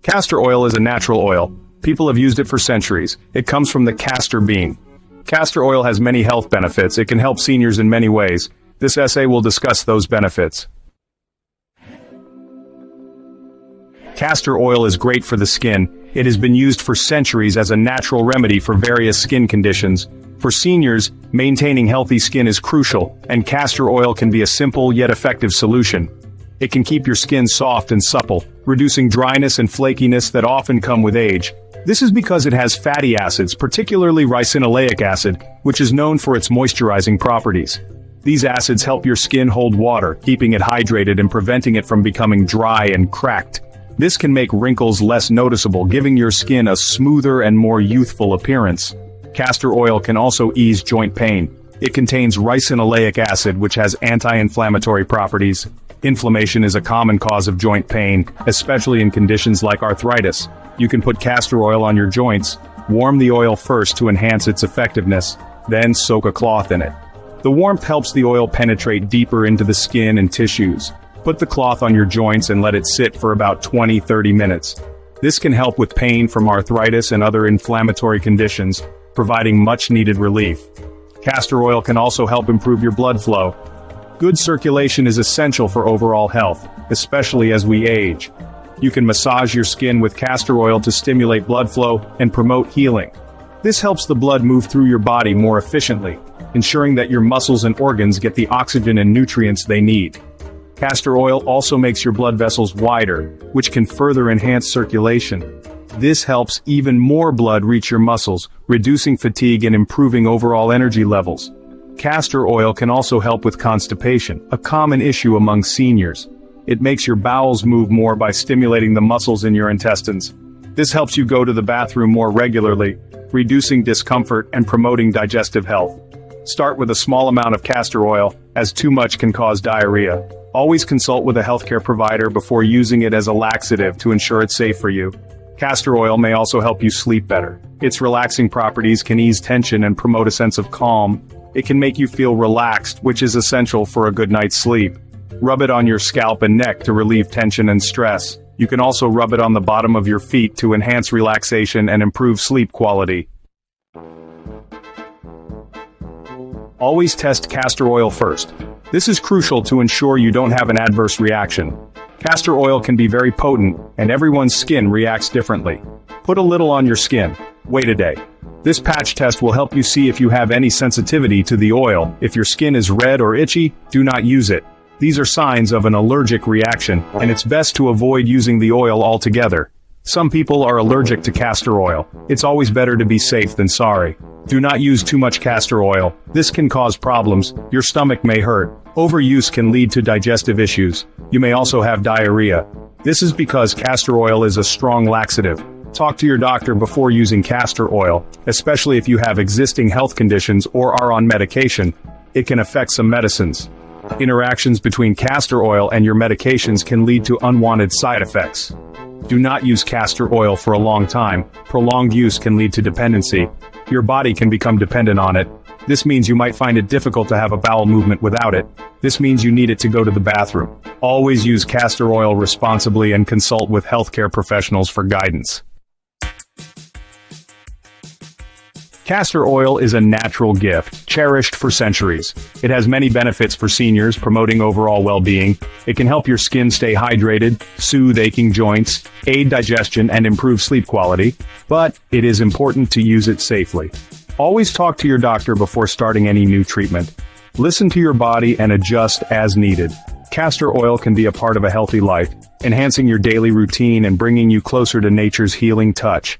Castor oil is a natural oil. People have used it for centuries. It comes from the castor bean. Castor oil has many health benefits. It can help seniors in many ways. This essay will discuss those benefits. Castor oil is great for the skin. It has been used for centuries as a natural remedy for various skin conditions. For seniors, maintaining healthy skin is crucial, and castor oil can be a simple yet effective solution. It can keep your skin soft and supple, reducing dryness and flakiness that often come with age. This is because it has fatty acids, particularly ricinoleic acid, which is known for its moisturizing properties. These acids help your skin hold water, keeping it hydrated and preventing it from becoming dry and cracked. This can make wrinkles less noticeable, giving your skin a smoother and more youthful appearance. Castor oil can also ease joint pain. It contains ricinoleic acid, which has anti-inflammatory properties. Inflammation is a common cause of joint pain, especially in conditions like arthritis. You can put castor oil on your joints. Warm the oil first to enhance its effectiveness, then soak a cloth in it. The warmth helps the oil penetrate deeper into the skin and tissues. Put the cloth on your joints and let it sit for about 20-30 minutes. This can help with pain from arthritis and other inflammatory conditions, providing much-needed relief. Castor oil can also help improve your blood flow. Good circulation is essential for overall health, especially as we age. You can massage your skin with castor oil to stimulate blood flow and promote healing. This helps the blood move through your body more efficiently, ensuring that your muscles and organs get the oxygen and nutrients they need. Castor oil also makes your blood vessels wider, which can further enhance circulation. This helps even more blood reach your muscles, reducing fatigue and improving overall energy levels. Castor oil can also help with constipation, a common issue among seniors. It makes your bowels move more by stimulating the muscles in your intestines. This helps you go to the bathroom more regularly, reducing discomfort and promoting digestive health. Start with a small amount of castor oil, as too much can cause diarrhea. Always consult with a healthcare provider before using it as a laxative to ensure it's safe for you. Castor oil may also help you sleep better. Its relaxing properties can ease tension and promote a sense of calm. It can make you feel relaxed, which is essential for a good night's sleep. Rub it on your scalp and neck to relieve tension and stress. You can also rub it on the bottom of your feet to enhance relaxation and improve sleep quality. Always test castor oil first. This is crucial to ensure you don't have an adverse reaction. Castor oil can be very potent, and everyone's skin reacts differently. Put a little on your skin. Wait a day. This patch test will help you see if you have any sensitivity to the oil. If your skin is red or itchy, do not use it. These are signs of an allergic reaction, and it's best to avoid using the oil altogether. Some people are allergic to castor oil. It's always better to be safe than sorry. Do not use too much castor oil. This can cause problems. Your stomach may hurt. Overuse can lead to digestive issues. You may also have diarrhea. This is because castor oil is a strong laxative. Talk to your doctor before using castor oil, especially if you have existing health conditions or are on medication. It can affect some medicines. Interactions between castor oil and your medications can lead to unwanted side effects. Do not use castor oil for a long time. Prolonged use can lead to dependency. Your body can become dependent on it. This means you might find it difficult to have a bowel movement without it. This means you need it to go to the bathroom. Always use castor oil responsibly and consult with healthcare professionals for guidance. Castor oil is a natural gift, cherished for centuries. It has many benefits for seniors, promoting overall well-being. It can help your skin stay hydrated, soothe aching joints, aid digestion, and improve sleep quality. But it is important to use it safely. Always talk to your doctor before starting any new treatment. Listen to your body and adjust as needed. Castor oil can be a part of a healthy life, enhancing your daily routine and bringing you closer to nature's healing touch.